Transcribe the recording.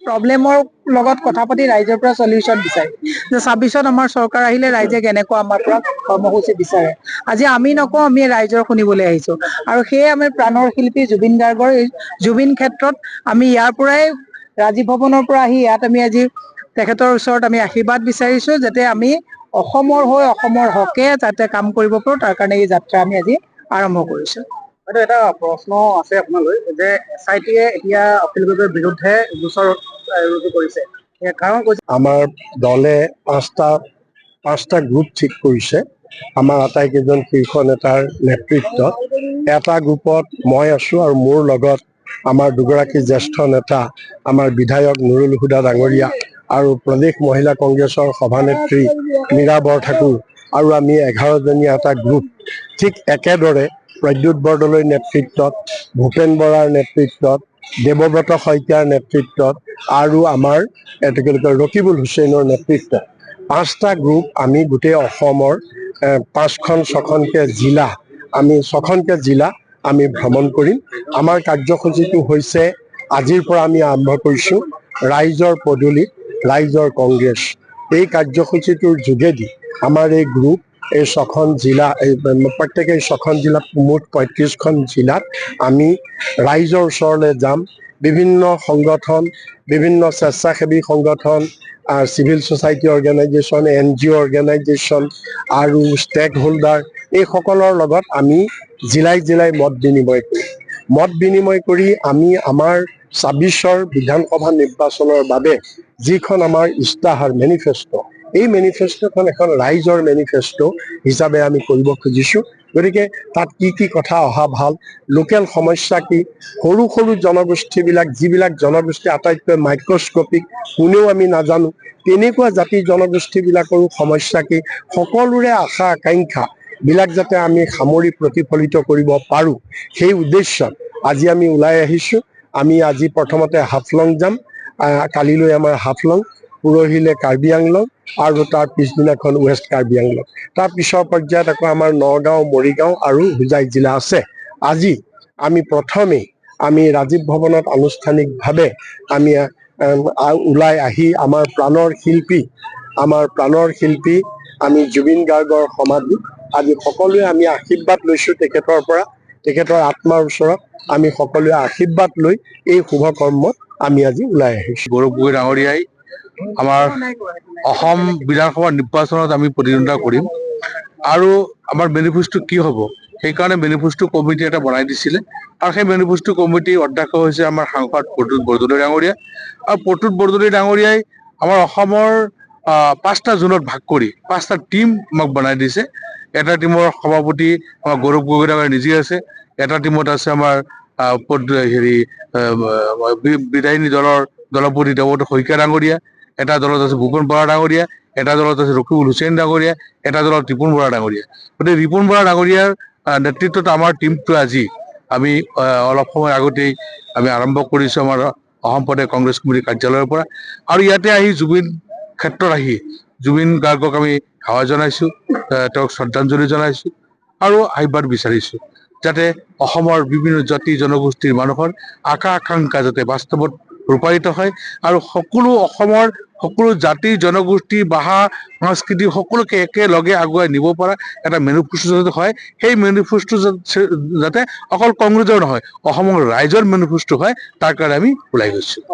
প্ৰব্লেমৰ লগত কথা পাতি ৰাইজৰ পৰা সলিউশন বিচাৰে যে 26ত আমাৰ চৰকাৰ আহিলে ৰাইজে কেনেকুৱা আমাৰ পৰা কৰ্মসূচী বিচাৰে। আজি আমি নকওঁ, আমি ৰাইজৰ শুনিবলৈ আহিছো আৰু সেয়ে আমি প্ৰাণৰ শিল্পী জুবিন গাৰ্গৰ জুবিন ক্ষেত্ৰত আমি ইয়াৰ পৰাই ৰাজীৱ ভৱনৰ পৰা আহি ইয়াত আমি আজি তেখেতৰ ওচৰত আমি আশীৰ্বাদ বিচাৰিছো যাতে আমি অসমৰ হৈ অসমৰ হকে যাতে কাম কৰিব পাৰো, তাৰ কাৰণে এই যাত্ৰা আমি আজি আৰম্ভ কৰিছো। এটা প্ৰশ্ন আছে আপোনালৈ যে SIT-য়ে এতিয়া অখিল গগৈৰ বিৰুদ্ধে গোচৰ ৰুজু কৰিছে, কাৰণ আমাৰ দলে পাঁচটা গ্ৰুপ ঠিক কৰিছে। আমাৰ আটাইকেইজন শীৰ্ষ নেতাৰ নেতৃত্বত এটা গ্ৰুপত মই আছো আৰু মোৰ লগত আমাৰ দুগৰাকী জ্যেষ্ঠ নেতা, আমাৰ বিধায়ক নুৰুল হুদা ডাঙৰীয়া আৰু প্ৰদেশ মহিলা কংগ্ৰেছৰ সভানেত্ৰী মীৰা বৰঠাকুৰ আৰু আমি 11জনীয়া এটা গ্ৰুপ। ঠিক একেদৰে প্ৰদ্যুৎ বৰদলৈৰ নেতৃত্বত, ভূপেন বৰাৰ নেতৃত্বত, দেৱব্ৰত শইকীয়াৰ নেতৃত্বত আৰু আমাৰ ৰকিবুল হুছেইনৰ নেতৃত্বত 5টা গ্ৰুপ আমি গোটেই অসমৰ 5খন-6খনকৈ জিলা, আমি 6খনকৈ জিলা আমি ভ্ৰমণ কৰিম। আমাৰ কাৰ্যসূচীটো হৈছে আজিৰ পৰা আমি আৰম্ভ কৰিছোঁ ৰাইজৰ পদূলিত ৰাইজৰ কংগ্ৰেছ। এই কাৰ্যসূচীটোৰ যোগেদি আমাৰ এই গ্ৰুপ এই 6খন জিলা, প্ৰত্যেকেই 6খন জিলাত মুঠ 35খন জিলাত আমি ৰাইজৰ ওচৰলৈ যাম। বিভিন্ন সংগঠন, বিভিন্ন স্বেচ্ছাসেৱী সংগঠন, civil society organisation, NGO organisation আৰু ষ্টেক হোল্ডাৰ, এইসকলৰ লগত আমি জিলাই জিলাই মত বিনিময় কৰি আমি আমাৰ 26ৰ বিধানসভা নিৰ্বাচনৰ বাবে যিখন আমাৰ ইস্তাহাৰ মেনিফেষ্টো, এই মেনিফেষ্টোখন এখন ৰাইজৰ মেনিফেষ্টো হিচাপে আমি কৰিব খুজিছোঁ। গতিকে তাত কি কি কথা অহা ভাল, লোকেল সমস্যা কি, সৰু সৰু জনগোষ্ঠীবিলাক, যিবিলাক জনগোষ্ঠী আটাইতকৈ মাইক্ৰস্কপিক, কোনেও আমি নাজানো, তেনেকুৱা জাতি জনগোষ্ঠীবিলাকৰো সমস্যা কি, সকলোৰে আশা আকাংক্ষা বিলাক যাতে আমি সামৰি প্ৰতিফলিত কৰিব পাৰোঁ, সেই উদ্দেশ্যত আজি আমি ওলাই আহিছোঁ। আমি আজি প্ৰথমতে হাফলং যাম, কালিলৈ আমাৰ হাফলং, পৰহিলে কাৰ্বি আংলং আৰু তাৰ পিছদিনাখন ৱেষ্ট কাৰ্বি আংলং। তাৰ পিছৰ পৰ্যায়ত আকৌ আমাৰ নগাঁও, মৰিগাঁও আৰু হোজাই জিলা আছে। আজি আমি প্ৰথমেই আমি ৰাজীৱ ভৱনত আনুষ্ঠানিকভাৱে আমি ওলাই আহি আমাৰ প্ৰাণৰ শিল্পী আমি জুবিন গাৰ্গৰ সমাধি আজি সকলোৱে আমি আশীৰ্বাদ লৈছোঁ তেখেতৰ পৰা, তেখেতৰ আত্মাৰ ওচৰত আমি সকলোৱে আশীৰ্বাদ লৈ এই শুভ কৰ্মত আমি আজি ওলাই আহিছোঁ। গৌৰৱ গগৈ ডাঙৰীয়াই আমাৰ অসম বিধানসভা নিৰ্বাচনত আমি প্ৰতিদ্বন্দ্বিতা কৰিম আৰু আমাৰ মেনিফেষ্টো কি হ'ব, সেইকাৰণে মেনিফেষ্টো কমিটি এটা বনাই দিছিলে আৰু সেই মেনিফেষ্টো কমিটিৰ অধ্যক্ষ হৈছে আমাৰ সাংসদ প্ৰদ্যুৎ বৰদলৈ ডাঙৰীয়া। আৰু প্ৰদ্যুৎ বৰদলৈ ডাঙৰীয়াই আমাৰ অসমৰ 5টা জোনত ভাগ কৰি 5টা টিম আমাক বনাই দিছে। এটা টিমৰ সভাপতি আমাৰ গৌৰৱ গগৈ ডাঙৰীয়া নিজে আছে, এটা টিমত আছে আমাৰ বিধায়িনী দলৰ দলপতি দেৱব্ৰত শইকীয়া ডাঙৰীয়া, এটা দলত আছে ভূপেন বৰা ডাঙৰীয়া, এটা দলত আছে ৰকিবুল হুছেইন ডাঙৰীয়া, এটা দলত ৰিপুণ বৰা ডাঙৰীয়া। গতিকে ৰিপুণ বৰা ডাঙৰীয়াৰ নেতৃত্বত আমাৰ টিমটো আজি আমি অলপ সময় আগতেই আমি আৰম্ভ কৰিছোঁ আমাৰ অসম প্ৰদেশ কংগ্ৰেছ কমিটিৰ কাৰ্যালয়ৰ পৰা। আৰু ইয়াতে আহি জুবিন ক্ষেত্ৰত আহি জুবিন গাৰ্গক আমি সেৱা জনাইছোঁ, তেওঁক শ্ৰদ্ধাঞ্জলি জনাইছোঁ আৰু আশীৰ্বাদ বিচাৰিছোঁ যাতে অসমৰ বিভিন্ন জাতি জনগোষ্ঠীৰ মানুহৰ আশা আকাংক্ষা যাতে বাস্তৱত ৰূপায়িত হয় আৰু অসমৰ সকলো জাতি জনগোষ্ঠী, ভাষা সংস্কৃতি সকলোকে একেলগে আগুৱাই নিব পৰা এটা মেনিফেষ্টো যাতে হয়, সেই মেনিফেষ্টো যাতে অকল কংগ্ৰেছৰ নহয় অসমৰ ৰাইজৰ মেনিফেষ্টো হয়, তাৰ কাৰণে আমি ওলাই গৈছোঁ।